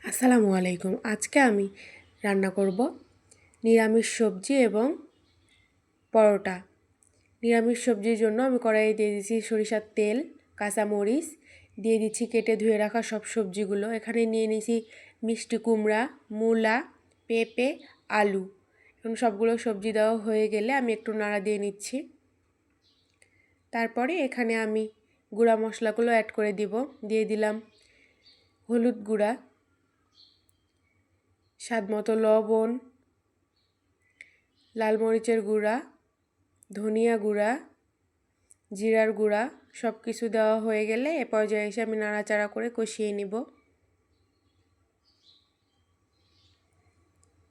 আসসালামু আলাইকুম। আজকে আমি রান্না করব নিরামিষ সবজি এবং পরোটা। নিরামিষ সবজির জন্য আমি কড়াইয়ে দিয়ে দিচ্ছি সরিষার তেল, কাঁচামরিচ, দিয়ে দিচ্ছি কেটে ধুয়ে রাখা সব সবজিগুলো। এখানে নিয়ে নিয়েছি মিষ্টি কুমড়া, মূলা, পেঁপে, আলু। এখন সবগুলো সবজি দেওয়া হয়ে গেলে আমি একটু নাড়া দিয়ে নিচ্ছি। তারপরে এখানে আমি গুঁড়া মশলাগুলো অ্যাড করে দিয়ে দিলাম হলুদ গুঁড়া, স্বাদমতো লবণ, লাল মরিচের গুঁড়া, ধনিয়া গুঁড়া, জিরার গুঁড়া সব কিছু দেওয়া হয়ে গেলে এ পর্যায়ে এসে আমি নাড়াচাড়া করে কষিয়ে নিব।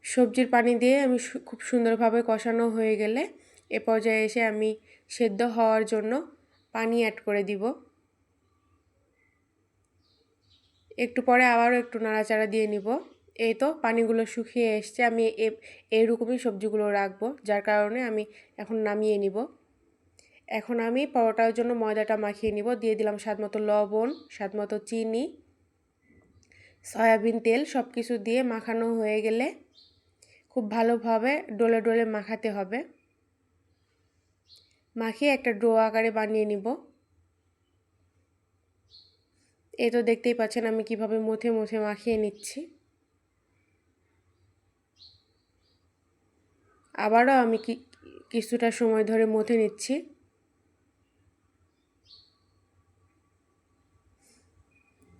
সবজির পানি দিয়ে আমি খুব সুন্দরভাবে কষানো হয়ে গেলে এ পর্যায়ে এসে আমি সেদ্ধ হওয়ার জন্য পানি অ্যাড করে দিব। একটু পরে আবারও একটু নাড়াচাড়া দিয়ে নিব। এই তো পানিগুলো শুকিয়ে এসছে। আমি এইরকমই সবজিগুলো রাখবো, যার কারণে আমি এখন নামিয়ে নিব। এখন আমি পরোটার জন্য ময়দাটা মাখিয়ে নিব। দিয়ে দিলাম স্বাদমতো লবণ, স্বাদমতো চিনি, সয়াবিন তেল সব কিছু দিয়ে মাখানো হয়ে গেলে খুব ভালোভাবে ডলে ডলে মাখাতে হবে। মাখিয়ে একটা ডো আকারে বানিয়ে নিব। এই তো দেখতেই পাচ্ছেন আমি কিভাবে মুথে মুথে মাখিয়ে নিচ্ছি। আবারও আমি কিছুটা সময় ধরে মুথে নিচ্ছি।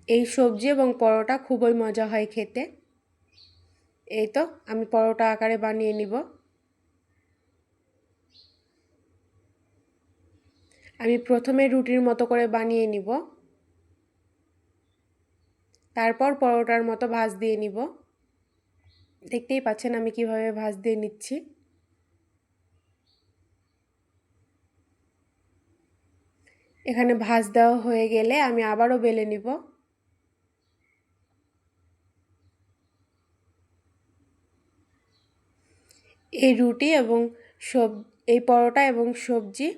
এই সবজি এবং পরোটা খুবই মজা হয় খেতে। এই তো আমি পরোটা আকারে বানিয়ে নিব। আমি প্রথমে রুটির মতো করে বানিয়ে নিব, তারপর পরোটার মতো ভাঁজ দিয়ে নিব। দেখতেই পাচ্ছেন আমি কিভাবে ভাঁজ দিয়ে নিচ্ছি। এখানে ভাঁজ দেওয়া হয়ে গেলে আমি আবারও বেলে নিব। এই রুটি এবং এই পরোটা এবং সবজি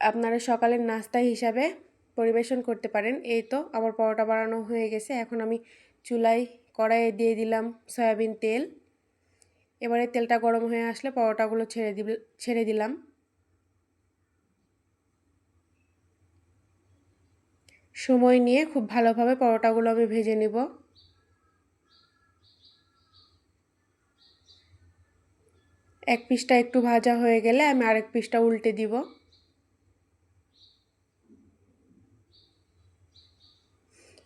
আপনারা সকালের নাস্তা হিসাবে পরিবেশন করতে পারেন। এই তো আমার পরোটা বানানো হয়ে গেছে। এখন আমি চুলায় কড়াইয়ে দিয়ে দিলাম সয়াবিন তেল। এবারে তেলটা গরম হয়ে আসলে পরোটাগুলো ছেড়ে দিলাম। সময় নিয়ে খুব ভালোভাবে পরোটাগুলো আমি ভেজে নেব। এক পিসটা একটু ভাজা হয়ে গেলে আমি আরেক পিসটা উল্টে দিব।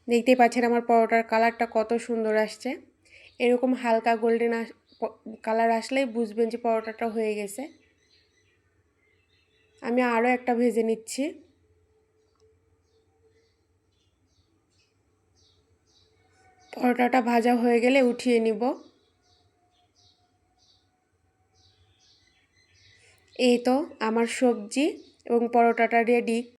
দেখতেই পাচ্ছেন আমার পরোটার কালারটা কত সুন্দর আসছে। এরকম হালকা গোল্ডেন কালার আসলেই বুঝবেন যে পরোটাটা হয়ে গেছে। আমি আরও একটা ভেজে নিচ্ছি। পরোটাটা ভাজা হয়ে গেলে উঠিয়ে নিব। এই তো আমার সবজি এবং পরোটাটা রেডি।